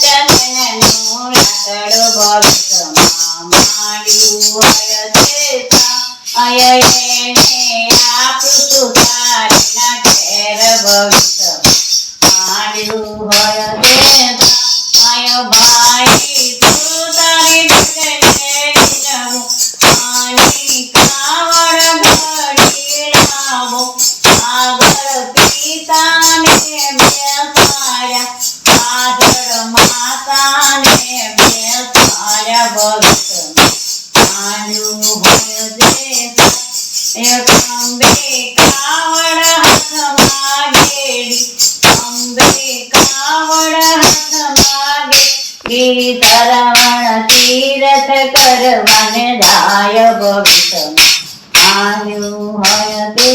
ચંદનનું લાકડું ભવિષ્યમાં માંડ્યું હોય દેતા અય એને આપું સુતારીના ઘેર ભવિષ્યમાં માંડ્યું હોય દેતા અય ભાઈ તું તારી દીકરીને આની કાવડ ઘડી લાવો આગળ પિતાને બેસાડ્યા પાછળ માતાને બેસાડ્યા ભવિષ્યમાં માંડ્યું હોય દેતા અંબે કાવડ હાથમાં ઘેડી અંબે કાવડ હાથમાં ઘેડી તરવણ તીરથ કરવાને જાય ભવિષ્યમાં માંડ્યું હોય તે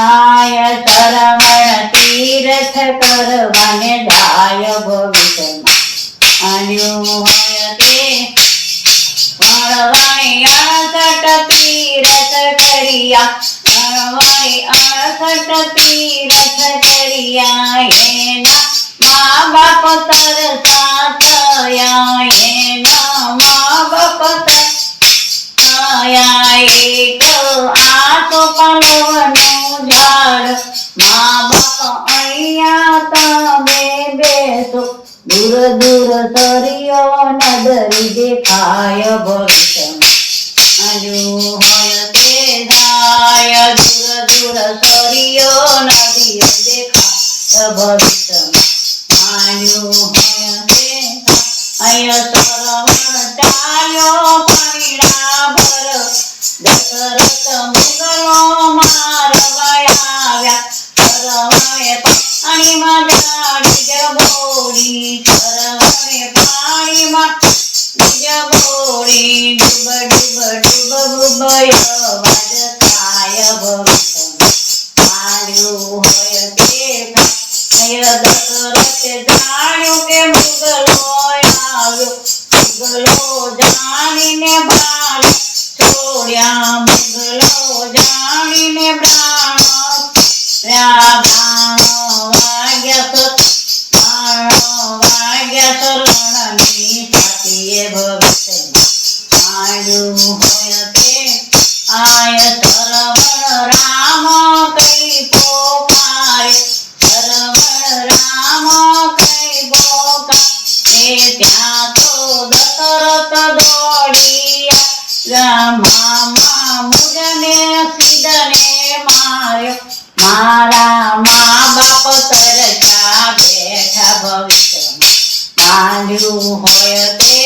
આય તરવણ તીરથ કરવાને જાય ભવિષ્યમાં માંડ્યું હોય તે વણવાઈ 68 તીરથ કર્યા વણવાઈ 68 તીરથ કર્યા એના મા બાપ તરસા થયા એના મા બાપ તરસા એક આસો પાલવનું ઝાડ મા બાપ અહીંયા તમે બેસો દૂર દૂર સરિયો નદરી દેખાય ભવિષ્યમાં હોય તે જાય દૂર દૂર સરિયો નદી દેખાય ભવિષ્યમાં હોય તે અય સરવણ ચાલ્યો પાણીડા ભર દશરથ મુગલો મારવા આવ્યા સરવણે પાણીમાં જાડી જબોડી સરવણે પાણીમાં જબોડી ડૂબ ડૂબ ડૂબ ડૂબય અવાજ થાય ભવિષ્યમાં હોય તે દશરથે જાણ્યું કે મુગલો આવ્યો મુગલો જાણીને બાણ છોડ્યા મુગલો જાણીને બાણ વાગ્યા સરવણની છાતીએ ભવિષ્યમાં હોય તે આય સરવણ રામ કઈ પોકારે સરવણ રામ કઈ પોકારે ત્યાં તો દશરથ દોડ્યા મામા મુજને સીધને માર્યો મારા મા બાપ તરસ્યા બેઠા ભવિષ્યમાં હોય તે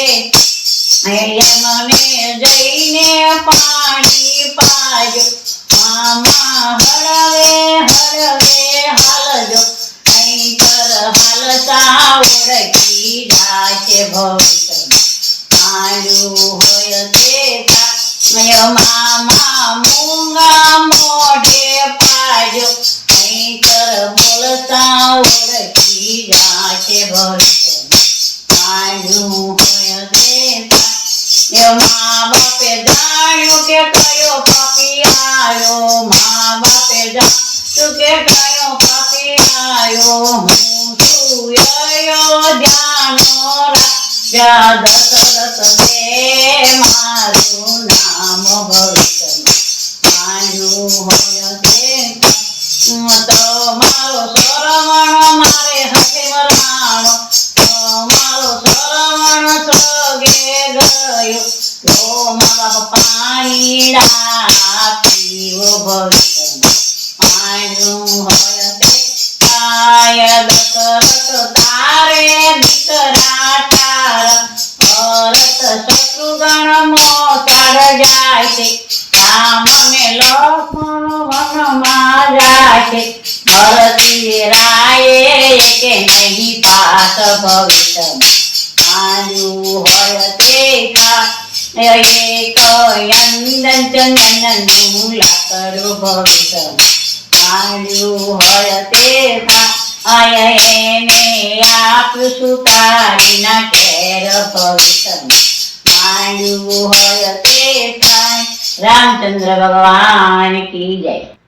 મને જઈને પાણી પાજો મામા હળવે હળવે હાલજો નહીંતર હાલતા ઓળખી જાશે ભવિષ્યમાં હોય તે મામા મૂંગા મોઢે પાજો નહીંતર બોલતા ઓળખી જાશે ભવિષ્યમાં હોય તે મા બાપે જાણ્યું કે કયો પાપી આવ્યો મા બાપે જાણ્યું કે કયો પાપી આવ્યો હું છું અયોધ્યાનો રાજા દશરથ છે મારું નામ ભવિષ્યમાં હોય તે મારો સરવણ મારે હાથે મરવાનો મારો સરવણ સગે ગયો તો મા બાપ પાણીડા પીવો ભવિષ્યમાં હોય તે આય દશરથ તારે દીકરા તારા ભરત શત્રુઘ્ન મોસાળ જાય છે રામ ને લક્ષ્મણ વનમાં જાય છે ભરતીએ રાયે કે નહીં પાસ ભવિષ્યમાં હોય તે એક ચંદન ચંદનનું લાકડું ભવિષ્યમાં હોય તે એને આપું સુતારીના ઘેર ભવિષ્યમાં હોય તે રામચંદ્ર ભગવાન की जय।